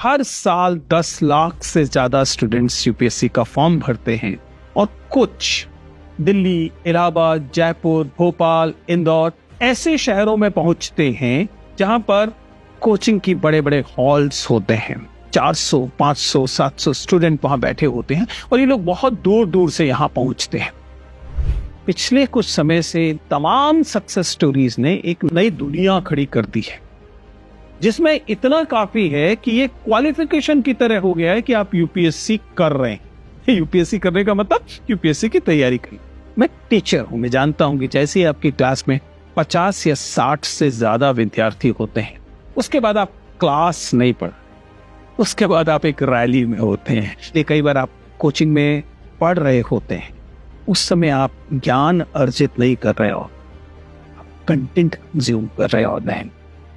हर साल 10 लाख से ज्यादा स्टूडेंट्स यूपीएससी का फॉर्म भरते हैं और कुछ दिल्ली, इलाहाबाद, जयपुर, भोपाल, इंदौर ऐसे शहरों में पहुंचते हैं जहां पर कोचिंग की बड़े बड़े हॉल्स होते हैं। 400, 500, 700 स्टूडेंट वहां बैठे होते हैं और ये लोग बहुत दूर दूर से यहां पहुंचते हैं। पिछले कुछ समय से तमाम सक्सेस स्टोरीज ने एक नई दुनिया खड़ी कर दी है, जिसमें इतना काफी है कि ये क्वालिफिकेशन की तरह हो गया है कि आप यूपीएससी कर रहे हैं। यूपीएससी करने का मतलब यूपीएससी की तैयारी करें। मैं टीचर हूं, मैं जानता हूं कि जैसे आपकी क्लास में 50 या 60 से ज्यादा विद्यार्थी होते हैं, उसके बाद आप क्लास नहीं पढ़, उसके बाद आप एक रैली में होते हैं, इसलिए कई बार आप कोचिंग में पढ़ रहे होते हैं, उस समय आप ज्ञान अर्जित नहीं कर रहे हो, आप कंटेंट कंज्यूम कर रहे हो। नहीं,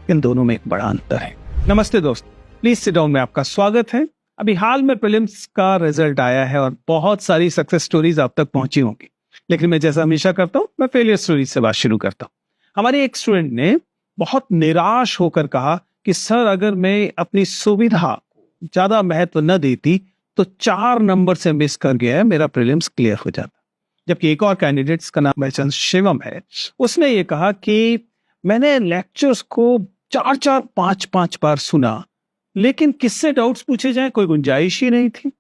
इन दोनों में एक बड़ा अंतर है। नमस्ते दोस्त, प्लीज सिट डाउन में आपका स्वागत है। अभी हाल में प्रीलिम्स का रिजल्ट आया है और बहुत सारी सक्सेस स्टोरीज आप तक पहुंची होंगी, लेकिन मैं जैसा हमेशा करता हूं, मैं फेलियर स्टोरी से बात शुरू करता हूं। हमारे एक स्टूडेंट ने बहुत निराश होकर कहा कि सर, अगर मैं अपनी सुविधा को ज्यादा महत्व न देती तो 4 नंबर से मिस कर गया है, मेरा प्रीलिम्स क्लियर हो जाता। जबकि एक और कैंडिडेट्स का नाम भाईचंद शिवम है, उसने ये कहा कि मैंने लेक्चर्स को 4-4, 5-5 बार सुना, लेकिन किससे डाउट्स पूछे जाए कोई गुंजाइश ही नहीं थी।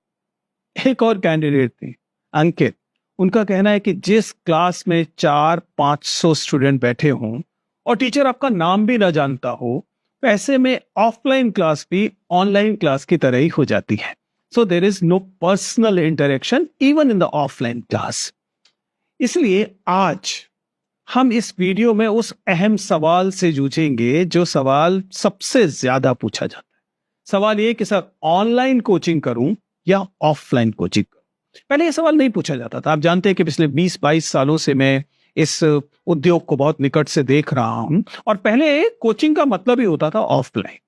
एक और कैंडिडेट थे अंकित, उनका कहना है कि जिस क्लास में 400-500 स्टूडेंट बैठे हों और टीचर आपका नाम भी ना जानता हो, ऐसे में ऑफलाइन क्लास भी ऑनलाइन क्लास की तरह ही हो जाती है। So there is no personal interaction even in the offline class. इसलिए आज हम इस वीडियो में उस अहम सवाल से जूझेंगे जो सवाल सबसे ज्यादा पूछा जाता है। सवाल ये कि सर, ऑनलाइन कोचिंग करूं या ऑफलाइन कोचिंग करूं? पहले ये सवाल नहीं पूछा जाता था। आप जानते हैं कि पिछले 20-22 सालों से मैं इस उद्योग को बहुत निकट से देख रहा हूं और पहले कोचिंग का मतलब ही होता था ऑफलाइन।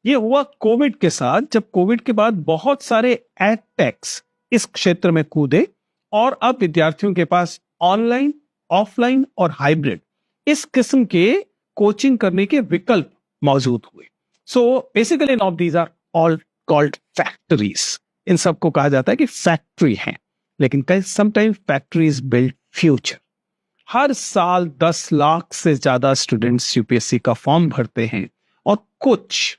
ये हुआ कोविड के साथ, जब कोविड के बाद बहुत सारे एडटेक्स इस क्षेत्र में कूदे और अब विद्यार्थियों के पास ऑनलाइन, ऑफलाइन और हाइब्रिड इस किस्म के कोचिंग करने के विकल्प मौजूद हुए। So basically now these are all called factories. इन सबको कहा जाता है कि फैक्ट्री हैं, लेकिन कई समटाइम्स फैक्ट्रीज बिल्ड फ्यूचर। हर साल 10 लाख से ज्यादा स्टूडेंट्स यूपीएससी का फॉर्म भरते हैं और कुछ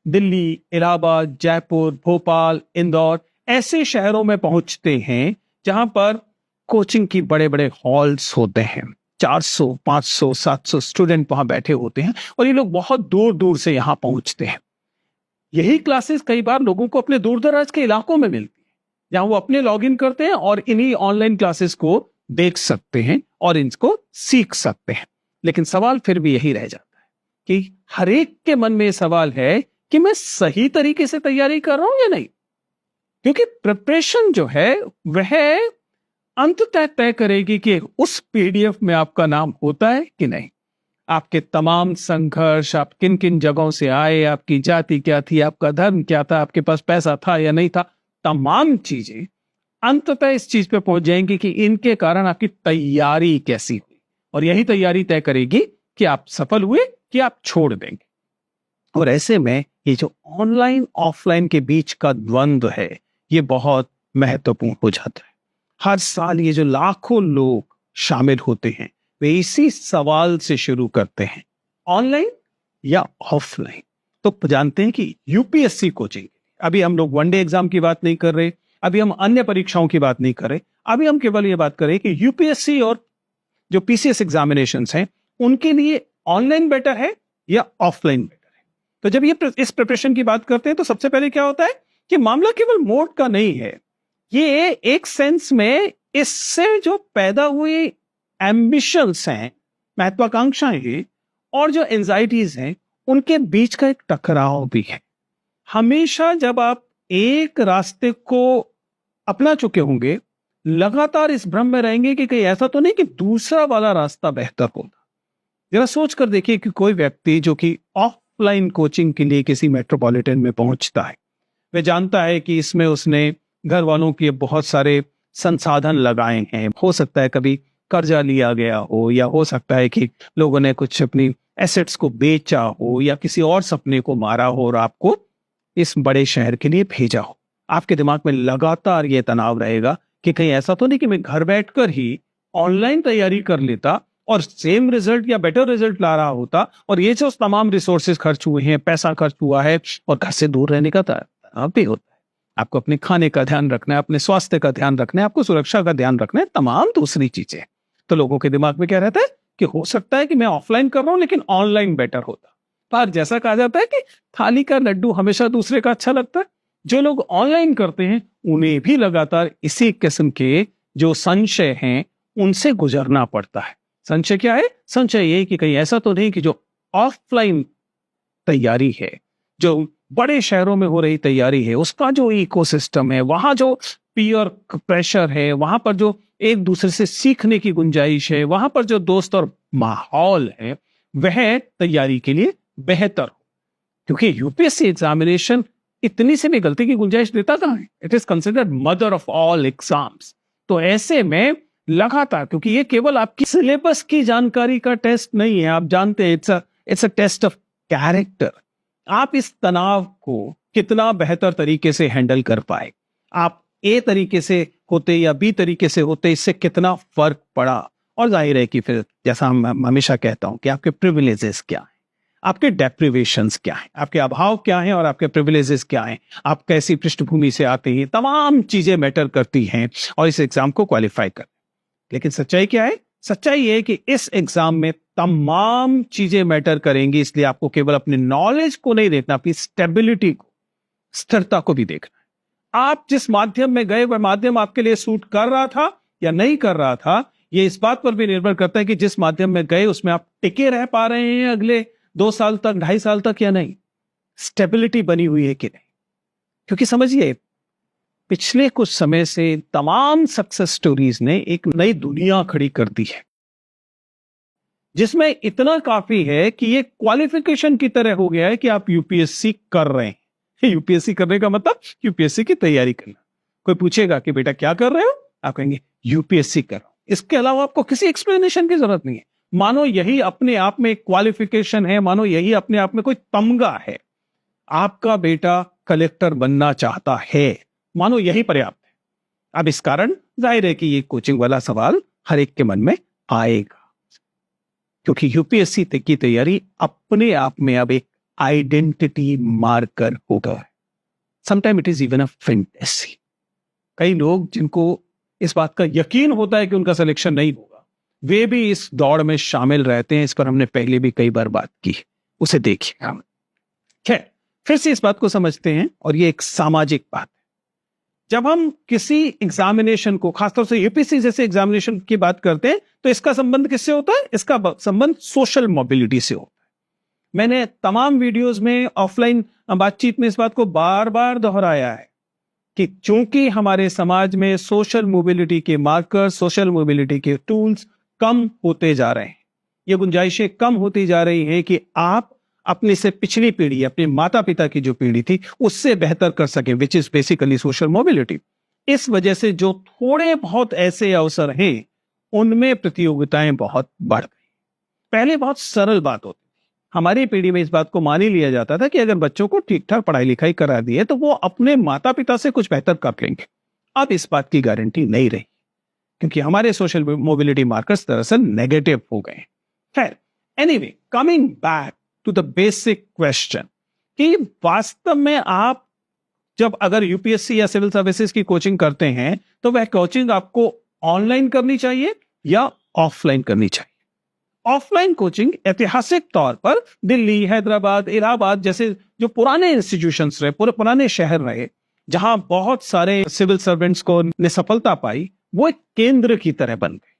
दिल्ली, इलाहाबाद, जयपुर, भोपाल, इंदौर ऐसे शहरों में पहुंचते हैं जहां पर कोचिंग की बड़े बड़े हॉल्स होते हैं। 400, 500, 700 स्टूडेंट वहां बैठे होते हैं और ये लोग बहुत दूर दूर से यहां पहुंचते हैं। यही क्लासेस कई बार लोगों को अपने दूर दराज के इलाकों में मिलती है, जहां वो अपने लॉगिन करते हैं और इन्हीं ऑनलाइन क्लासेस को देख सकते हैं और इनको सीख सकते हैं। लेकिन सवाल फिर भी यही रह जाता है कि हर एक के मन में ये सवाल है कि मैं सही तरीके से तैयारी कर रहा हूं या नहीं, क्योंकि प्रिपरेशन जो है वह अंततः तय करेगी कि उस पीडीएफ में आपका नाम होता है कि नहीं। आपके तमाम संघर्ष, आप किन किन जगहों से आए, आपकी जाति क्या थी, आपका धर्म क्या था, आपके पास पैसा था या नहीं था, तमाम चीजें अंततः इस चीज पे पहुंच जाएंगी कि इनके कारण आपकी तैयारी कैसी हुई, और यही तैयारी तय करेगी कि आप सफल हुए कि आप छोड़ देंगे। और ऐसे में ये जो ऑनलाइन ऑफलाइन के बीच का द्वंद्व है, ये बहुत महत्वपूर्ण हो जाता है। हर साल ये जो लाखों लोग शामिल होते हैं, वे इसी सवाल से शुरू करते हैं, ऑनलाइन या ऑफलाइन। तो जानते हैं कि यूपीएससी कोचिंग, अभी हम लोग वनडे एग्जाम की बात नहीं कर रहे, अभी हम अन्य परीक्षाओं की बात नहीं कर रहे, अभी हम केवल ये बात करें कि यूपीएससी और जो पीसीएस एग्जामिनेशंस हैं, उनके लिए ऑनलाइन बेटर है या ऑफलाइन बेटर है। तो जब ये इस प्रिपरेशन की बात करते हैं तो सबसे पहले क्या होता है कि मामला केवल मोड का नहीं है, ये एक सेंस में इससे जो पैदा हुई एम्बिशंस हैं, महत्वाकांक्षाएं हैं और जो एंजाइटीज हैं, उनके बीच का एक टकराव भी है। हमेशा जब आप एक रास्ते को अपना चुके होंगे, लगातार इस भ्रम में रहेंगे कि कहीं ऐसा तो नहीं कि दूसरा वाला रास्ता बेहतर होगा। जरा सोच कर देखिए कि कोई व्यक्ति जो कि ऑफलाइन कोचिंग के लिए किसी मेट्रोपॉलिटन में पहुंचता है, वह जानता है कि इसमें उसने घर वालों के बहुत सारे संसाधन लगाए हैं। हो सकता है कभी कर्जा लिया गया हो, या हो सकता है कि लोगों ने कुछ अपनी एसेट्स को बेचा हो या किसी और सपने को मारा हो और आपको इस बड़े शहर के लिए भेजा हो। आपके दिमाग में लगातार ये तनाव रहेगा कि कहीं ऐसा तो नहीं कि मैं घर बैठकर ही ऑनलाइन तैयारी कर लेता और सेम रिजल्ट या बेटर रिजल्ट ला रहा होता, और ये जो तमाम रिसोर्सेज खर्च हुए हैं, पैसा खर्च हुआ है, और घर से दूर रहने का तनाव भी होता है। आपको अपने खाने का ध्यान रखना है, अपने स्वास्थ्य का ध्यान रखना है, आपको सुरक्षा का ध्यान रखना है, तमाम दूसरी चीजें। तो लोगों के दिमाग में क्या रहता है कि हो सकता है कि मैं ऑफलाइन कर रहा हूं लेकिन ऑनलाइन बेटर होता। पर जैसा कहा जाता है कि थाली का लड्डू हमेशा दूसरे का अच्छा लगता है, जो लोग ऑनलाइन करते हैं उन्हें भी लगातार इसी किस्म के जो संशय हैं उनसे गुजरना पड़ता है। संशय क्या है? संशय ये कि कहीं ऐसा तो नहीं कि जो ऑफलाइन तैयारी है, जो बड़े शहरों में हो रही तैयारी है, उसका जो इकोसिस्टम है, वहां जो पीयर प्रेशर है, वहां पर जो एक दूसरे से सीखने की गुंजाइश है, वहां पर जो दोस्त और माहौल है, वह तैयारी के लिए बेहतर हो। क्योंकि यूपीएससी एग्जामिनेशन इतनी से भी गलती की गुंजाइश देता कहां है? It is considered mother of all exams. तो ऐसे में लगातार, क्योंकि ये केवल आपकी सिलेबस की जानकारी का टेस्ट नहीं है, आप जानते हैं it's a test of character. आप इस तनाव को कितना बेहतर तरीके से हैंडल कर पाए, आप ए तरीके से होते या बी तरीके से होते, इससे कितना फर्क पड़ा। और जाहिर है कि फिर जैसा हम हमेशा कहता हूं कि आपके प्रिविलेजेस क्या है, आपके डेप्रिवेशंस क्या है, आपके अभाव क्या है और आपके प्रिविलेजेस क्या है, आप कैसी पृष्ठभूमि से आते हैं, तमाम चीजें मैटर करती हैं और इस एग्जाम को क्वालिफाई कर। लेकिन सच्चाई क्या है? सच्चाई ये है कि इस एग्जाम में तमाम चीजें मैटर करेंगी, इसलिए आपको केवल अपने नॉलेज को नहीं देखना, अपनी स्टेबिलिटी को, स्थिरता को भी देखना है। आप जिस माध्यम में गए वह माध्यम आपके लिए सूट कर रहा था या नहीं कर रहा था, यह इस बात पर भी निर्भर करता है कि जिस माध्यम में गए उसमें आप टिके रह पा रहे हैं अगले 2 साल तक, 2.5 साल तक या नहीं, स्टेबिलिटी बनी हुई है कि नहीं। क्योंकि समझिए, पिछले कुछ समय से तमाम सक्सेस स्टोरीज ने एक नई दुनिया खड़ी कर दी है, जिसमें इतना काफी है कि ये क्वालिफिकेशन की तरह हो गया है कि आप यूपीएससी कर रहे हैं। यूपीएससी करने का मतलब यूपीएससी की तैयारी करना। कोई पूछेगा कि बेटा क्या कर रहे हो, आप कहेंगे यूपीएससी कर रहा हूं। इसके अलावा आपको किसी एक्सप्लेनेशन की जरूरत नहीं है। मानो यही अपने आप में एक क्वालिफिकेशन है, मानो यही अपने आप में कोई तमगा है। आपका बेटा कलेक्टर बनना चाहता है, मानो यही पर्याप्त है। अब इस कारण जाहिर है कि ये कोचिंग वाला सवाल हर एक के मन में आएगा, क्योंकि यूपीएससी की तैयारी अपने आप में अब एक आइडेंटिटी मार्कर होगा। Sometime it is even a fantasy. कई लोग जिनको इस बात का यकीन होता है कि उनका सिलेक्शन नहीं होगा, वे भी इस दौड़ में शामिल रहते हैं। इस पर हमने पहले भी कई बार बात की, उसे देखिए। खैर, फिर से इस बात को समझते हैं, और ये एक सामाजिक बात है। जब हम किसी एग्जामिनेशन को, खासतौर से यूपीएससी जैसे एग्जामिनेशन की बात करते हैं, तो इसका संबंध किससे होता है? इसका संबंध सोशल मोबिलिटी से होता है। मैंने तमाम वीडियोस में, ऑफलाइन बातचीत में इस बात को बार बार दोहराया है कि चूंकि हमारे समाज में सोशल मोबिलिटी के मार्कर, सोशल मोबिलिटी के टूल्स कम होते जा रहे हैं, ये गुंजाइशें कम होती जा रही हैं कि आप अपने से पिछली पीढ़ी, अपने माता पिता की जो पीढ़ी थी, उससे बेहतर कर सके, which is basically social mobility. इस वजह से जो थोड़े बहुत ऐसे अवसर हैं, उनमें प्रतियोगिताएं बहुत बढ़ गई। पहले बहुत सरल बात होती थी, हमारी पीढ़ी में इस बात को मान ही लिया जाता था कि अगर बच्चों को ठीक ठाक पढ़ाई लिखाई करा दी है तो वो अपने माता पिता से कुछ बेहतर कर लेंगे। अब इस बात की गारंटी नहीं रही, क्योंकि हमारे सोशल मोबिलिटी मार्कर्स दरअसल नेगेटिव हो गए। खैर, anyway, coming back to the basic question कि वास्तव में आप जब अगर यूपीएससी या सिविल सर्विसेज की कोचिंग करते हैं, तो वह कोचिंग आपको ऑनलाइन करनी चाहिए या ऑफलाइन करनी चाहिए। ऑफलाइन कोचिंग ऐतिहासिक तौर पर दिल्ली, हैदराबाद, इलाहाबाद जैसे जो पुराने इंस्टीट्यूशंस रहे, पुराने शहर रहे, जहां बहुत सारे सिविल सर्वेंट्स को ने सफलता पाई, वो एक केंद्र की तरह बन गए।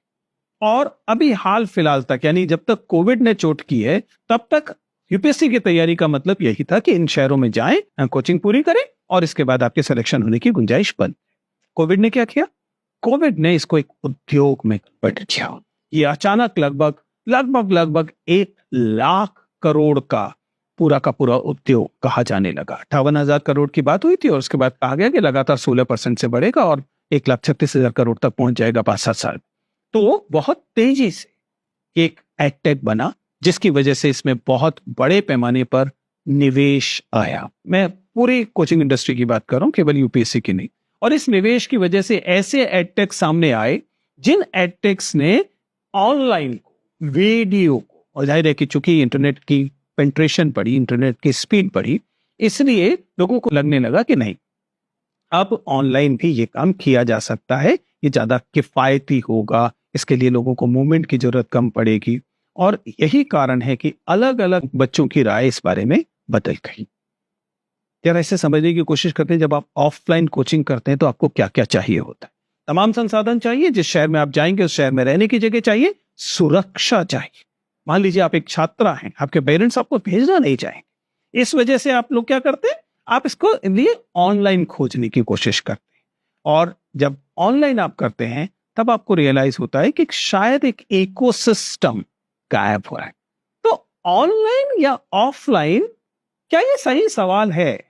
और अभी हाल फिलहाल तक, यानी जब तक कोविड ने चोट की है, तब तक यूपीएससी की तैयारी का मतलब यही था कि इन शहरों में जाएं, कोचिंग पूरी करें और इसके बाद आपके सिलेक्शन होने की गुंजाइश बन। कोविड ने क्या किया? कोविड ने इसको एक उद्योग में कन्वर्ट किया। ये अचानक लगभग 1 लाख करोड़ का पूरा उद्योग कहा जाने लगा। 58,000 करोड़ की बात हुई थी और उसके बाद कहा गया कि लगातार 16% से बढ़ेगा और 1,36,000 करोड़ तक पहुंच जाएगा 5-7 साल। तो बहुत तेजी से एक एडटेक बना, जिसकी वजह से इसमें बहुत बड़े पैमाने पर निवेश आया। मैं पूरी कोचिंग इंडस्ट्री की बात कर रहा हूं, केवल यूपीएससी की नहीं। और इस निवेश की वजह से ऐसे एडटेक सामने आए जिन एडटेक्स ने ऑनलाइन वीडियो को, और जाहिर है कि चूंकि इंटरनेट की पेंट्रेशन बढ़ी, इंटरनेट की स्पीड बढ़ी, इसलिए लोगों को लगने लगा कि नहीं, अब ऑनलाइन भी ये काम किया जा सकता है, ये ज्यादा किफायती होगा, इसके लिए लोगों को मूवमेंट की जरूरत कम पड़ेगी। और यही कारण है कि अलग अलग बच्चों की राय इस बारे में बदल गई। जरा इसे समझने की कोशिश करते हैं, जब आप ऑफलाइन कोचिंग करते हैं तो आपको क्या क्या चाहिए होता है। तमाम संसाधन चाहिए, जिस शहर में आप जाएंगे उस शहर में रहने की जगह चाहिए, सुरक्षा चाहिए। मान लीजिए आप एक छात्रा हैं, आपके पेरेंट्स आपको भेजना नहीं चाहेंगे, इस वजह से आप लोग क्या करते हैं, आप इसको लिए ऑनलाइन खोजने की कोशिश करते हैं। और जब ऑनलाइन आप करते हैं तब आपको रियलाइज होता है कि शायद एक इकोसिस्टम गायब हो रहा है। तो ऑनलाइन या ऑफलाइन, क्या ये सही सवाल है?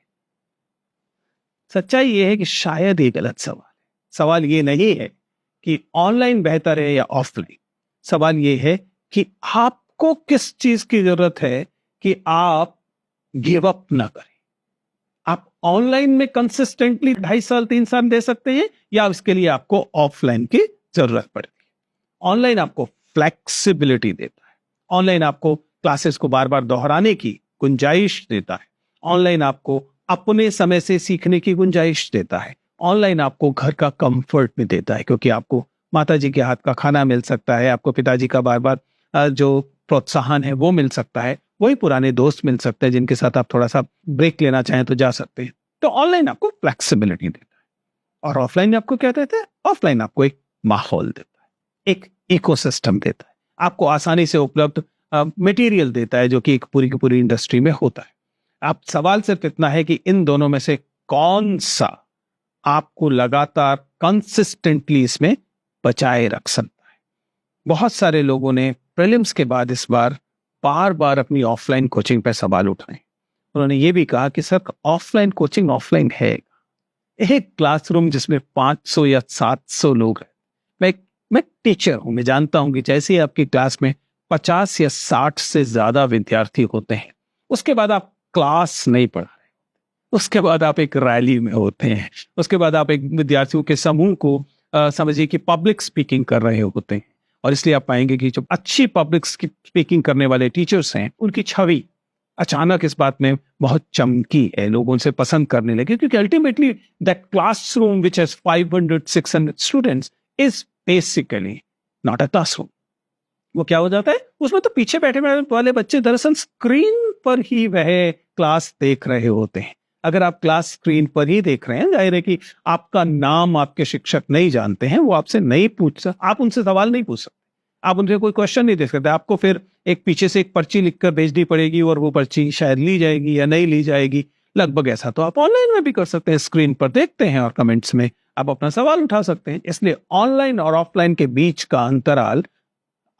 सच्चाई ये है कि शायद ये गलत सवाल है। सवाल ये नहीं है कि ऑनलाइन बेहतर है या ऑफलाइन, सवाल ये है कि आपको किस चीज की जरूरत है कि आप गिव अप ना करें। आप ऑनलाइन में कंसिस्टेंटली 2.5 साल 3 साल दे सकते हैं, या इसके लिए आपको ऑफलाइन की जरूरत पड़ेगी। ऑनलाइन आपको फ्लेक्सिबिलिटी देता है, ऑनलाइन आपको क्लासेस को बार बार दोहराने की गुंजाइश देता है, ऑनलाइन आपको अपने समय से सीखने की गुंजाइश देता है, ऑनलाइन आपको घर का कंफर्ट भी देता है, क्योंकि आपको माताजी के हाथ का खाना मिल सकता है, आपको पिताजी का बार बार जो प्रोत्साहन है वो मिल सकता है, वही पुराने दोस्त मिल सकते हैं जिनके साथ आप थोड़ा सा ब्रेक लेना चाहें तो जा सकते हैं। तो ऑनलाइन आपको फ्लेक्सिबिलिटी देता है, और ऑफलाइन आपको क्या देता है? ऑफलाइन आपको एक माहौल देता है, एक इकोसिस्टम देता है, आपको आसानी से उपलब्ध मटेरियल देता है, जो कि एक पूरी की पूरी इंडस्ट्री में होता है। आप सवाल सिर्फ इतना है कि इन दोनों में से कौन सा आपको लगातार कंसिस्टेंटली इसमें बचाए रख सकता है। बहुत सारे लोगों ने प्रीलिम्स के बाद इस बार बार अपनी ऑफलाइन कोचिंग पर सवाल उठाए। उन्होंने ये भी कहा कि सर ऑफलाइन कोचिंग ऑफलाइन है, एक क्लासरूम जिसमें 500 या 700 लोग हैं, मैं टीचर हूं, मैं जानता हूं कि जैसे ही आपकी क्लास में 50 या 60 से ज्यादा विद्यार्थी होते हैं, उसके बाद आप क्लास नहीं पढ़ा रहे, उसके बाद आप एक रैली में होते हैं, उसके बाद आप एक विद्यार्थियों के समूह को समझिए कि पब्लिक स्पीकिंग कर रहे होते हैं। और इसलिए आप पाएंगे कि जो अच्छी पब्लिक स्पीकिंग करने वाले टीचर्स हैं, उनकी छवि अचानक इस बात में बहुत चमकी है, लोग उनसे पसंद करने लगे, क्योंकि ultimately that classroom which has 500-600 students is basically not a classroom. वो क्या हो जाता है, उसमें तो पीछे बैठे वाले बच्चे दरअसल स्क्रीन पर ही वह क्लास देख रहे होते हैं। अगर आप क्लास स्क्रीन पर ही देख रहे हैं, जाहिर है कि आपका नाम आपके शिक्षक नहीं जानते हैं, वो आपसे नहीं पूछ सकते, आप उनसे सवाल नहीं पूछ सकते, आप उनसे कोई क्वेश्चन नहीं दे सकते। आपको फिर एक पीछे से एक पर्ची लिखकर भेजनी पड़ेगी, और वो पर्ची शायद ली जाएगी या नहीं ली जाएगी। लगभग ऐसा तो आप ऑनलाइन में भी कर सकते हैं, स्क्रीन पर देखते हैं और कमेंट्स में आप अपना सवाल उठा सकते हैं। इसलिए ऑनलाइन और ऑफलाइन के बीच का अंतराल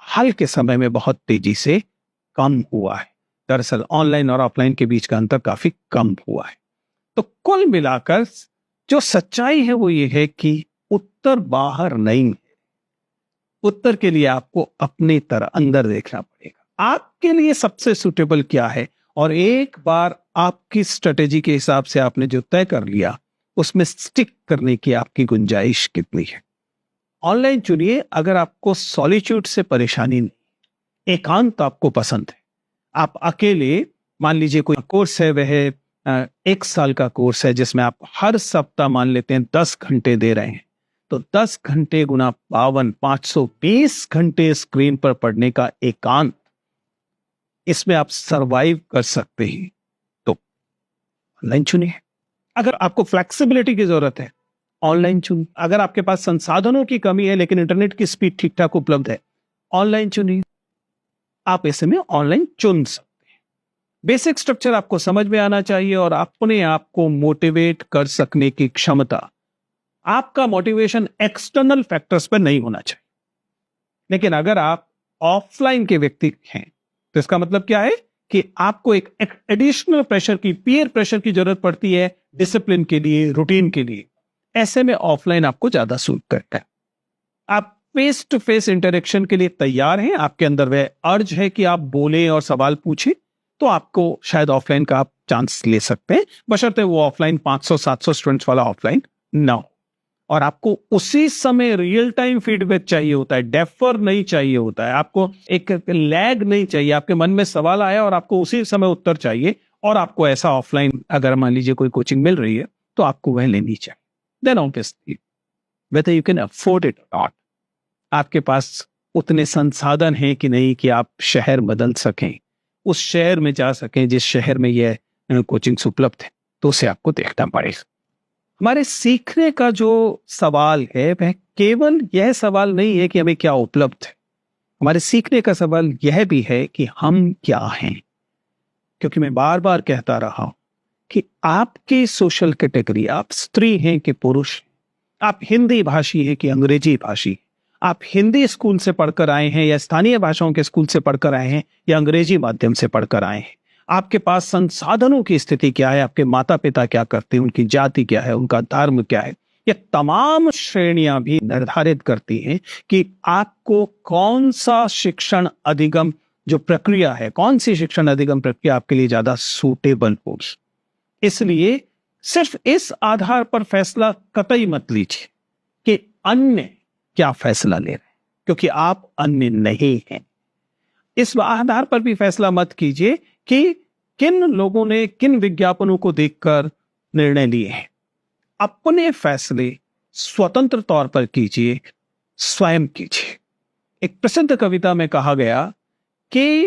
हाल के समय में बहुत तेजी से कम हुआ है। दरअसल ऑनलाइन और ऑफलाइन के बीच का अंतर काफी कम हुआ है। तो कुल मिलाकर जो सच्चाई है वो ये है कि उत्तर बाहर नहीं है, उत्तर के लिए आपको अपनी तरह अंदर देखना पड़ेगा, आपके लिए सबसे सुटेबल क्या है। और एक बार आपकी स्ट्रेटेजी के हिसाब से आपने जो तय कर लिया, उसमें स्टिक करने की आपकी गुंजाइश कितनी है। ऑनलाइन चुनिए अगर आपको सॉलिट्यूड से परेशानी नहीं, एकांत आपको पसंद है, आप अकेले, मान लीजिए कोई कोर्स है, वह 1 साल का कोर्स है जिसमें आप हर सप्ताह मान लेते हैं 10 घंटे दे रहे हैं, तो 10 घंटे गुना 52, 520 घंटे स्क्रीन पर पढ़ने का एकांत, इसमें आप सरवाइव कर सकते हैं तो ऑनलाइन चुनिए। अगर आपको फ्लेक्सिबिलिटी की जरूरत है, ऑनलाइन चुनिए। अगर आपके पास संसाधनों की कमी है लेकिन इंटरनेट की स्पीड ठीक ठाक उपलब्ध है, ऑनलाइन चुनिए। आप ऐसे में ऑनलाइन चुन सकते हैं। बेसिक स्ट्रक्चर आपको समझ में आना चाहिए और अपने आप को मोटिवेट कर सकने की क्षमता, आपका मोटिवेशन एक्सटर्नल फैक्टर्स पर नहीं होना चाहिए। लेकिन अगर आप ऑफलाइन के व्यक्ति हैं तो इसका मतलब क्या है कि आपको एक एडिशनल प्रेशर की, पीयर प्रेशर की जरूरत पड़ती है डिसिप्लिन के लिए, रूटीन के लिए। ऐसे में ऑफलाइन आपको ज्यादा सूट करता है। आप फेस टू फेस इंटरेक्शन के लिए तैयार हैं, आपके अंदर वह अर्ज है कि आप बोलें और सवाल पूछें, तो आपको शायद ऑफलाइन का आप चांस ले सकते हैं, बशर्ते वो ऑफलाइन 500-700 स्टूडेंट्स वाला ऑफलाइन ना हो। और आपको उसी समय रियल टाइम फीडबैक चाहिए होता है, डेफर नहीं चाहिए होता है, आपको एक लैग नहीं चाहिए। आपके मन में सवाल आया और आपको उसी समय उत्तर चाहिए, और आपको ऐसा ऑफलाइन अगर मान लीजिए कोई कोचिंग मिल रही है तो आपको वह लेनी चाहिए। Then obviously whether you can afford it और नॉट, आपके पास उतने संसाधन हैं कि नहीं कि आप शहर बदल सकें, उस शहर में जा सकें जिस शहर में यह कोचिंग्स उपलब्ध है, तो उसे आपको देखना पड़ेगा। हमारे सीखने का जो सवाल है वह केवल यह सवाल नहीं है कि हमें क्या उपलब्ध है, हमारे सीखने का सवाल यह भी है कि हम क्या हैं। क्योंकि मैं बार बार कहता रहा हूं कि आपकी सोशल कैटेगरी, आप स्त्री हैं कि पुरुष, आप हिंदी भाषी हैं कि अंग्रेजी भाषी, आप हिंदी स्कूल से पढ़कर आए हैं या स्थानीय भाषाओं के स्कूल से पढ़कर आए हैं या अंग्रेजी माध्यम से पढ़कर आए हैं, आपके पास संसाधनों की स्थिति क्या है, आपके माता पिता क्या करते हैं, उनकी जाति क्या है, उनका धर्म क्या है, ये तमाम श्रेणियां भी निर्धारित करती हैं कि आपको कौन सा शिक्षण अधिगम जो प्रक्रिया है, कौन सी शिक्षण अधिगम प्रक्रिया आपके लिए ज्यादा सूटेबल होगी। इसलिए सिर्फ इस आधार पर फैसला कतई मत लीजिए कि अन्य क्या फैसला ले रहे हैं, क्योंकि आप अन्य नहीं हैं। इस आधार पर भी फैसला मत कीजिए कि किन लोगों ने किन विज्ञापनों को देखकर निर्णय लिए हैं। अपने फैसले स्वतंत्र तौर पर कीजिए, स्वयं कीजिए। एक प्रसिद्ध कविता में कहा गया कि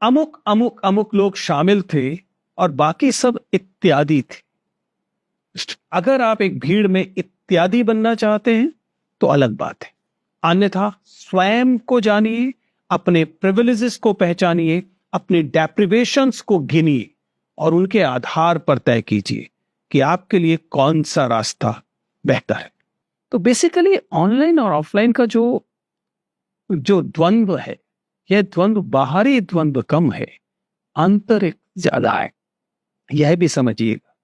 अमुक अमुक अमुक लोग शामिल थे और बाकी सब इत्यादि थे। अगर आप एक भीड़ में इत्यादि बनना चाहते हैं तो अलग बात है, अन्यथा स्वयं को जानिए, अपने प्रिविलेजेस को पहचानिए, अपने डेप्रिवेशंस को गिनिए और उनके आधार पर तय कीजिए कि आपके लिए कौन सा रास्ता बेहतर है। तो बेसिकली ऑनलाइन और ऑफलाइन का जो द्वंद्व है, यह द्वंद्व बाहरी द्वंद्व कम है, आंतरिक ज्यादा है। यह भी समझिएगा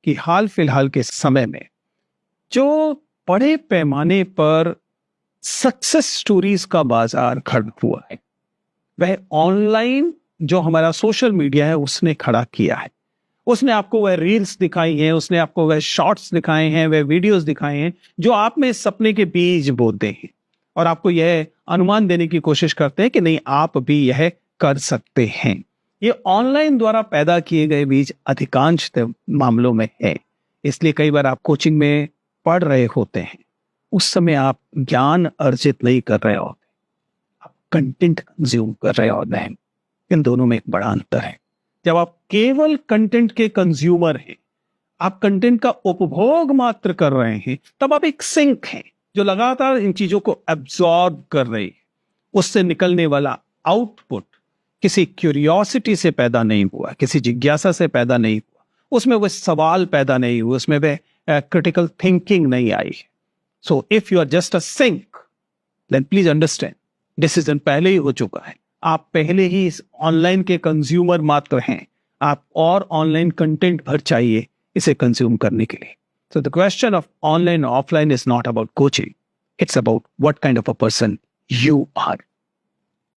कि हाल फिलहाल के समय में जो बड़े पैमाने पर सक्सेस स्टोरीज का बाजार खड़ा हुआ है, वह ऑनलाइन जो हमारा सोशल मीडिया है उसने खड़ा किया है। उसने आपको वह रील्स दिखाई हैं, उसने आपको वह शॉर्ट्स दिखाए हैं, वह वीडियोस दिखाए हैं जो आप में सपने के बीज बोते हैं और आपको यह अनुमान देने की कोशिश करते हैं कि नहीं, आप भी यह कर सकते हैं। ये ऑनलाइन द्वारा पैदा किए गए बीज अधिकांश मामलों में है। इसलिए कई बार आप कोचिंग में पढ़ रहे होते हैं, उस समय आप ज्ञान अर्जित नहीं कर रहे होते, आप कंटेंट कंज्यूम कर रहे होते हैं। इन दोनों में एक बड़ा अंतर है। जब आप केवल कंटेंट के कंज्यूमर हैं, आप कंटेंट का उपभोग मात्र कर रहे हैं, तब आप एक सिंक हैं जो लगातार इन चीजों को एब्जॉर्ब कर रही है। उससे निकलने वाला आउटपुट किसी क्यूरियोसिटी से पैदा नहीं हुआ, किसी जिज्ञासा से पैदा नहीं हुआ, उसमें वह सवाल पैदा नहीं हुए, उसमें वह क्रिटिकल थिंकिंग नहीं आई। So if you are just a sink, then please understand decision पहले ही हो चुका है। आप पहले ही इस ऑनलाइन के कंज्यूमर मात्र हैं, आप और ऑनलाइन कंटेंट भर चाहिए इसे कंज्यूम करने के लिए। So the question of online and offline is not about coaching. It's about what kind of a person you are.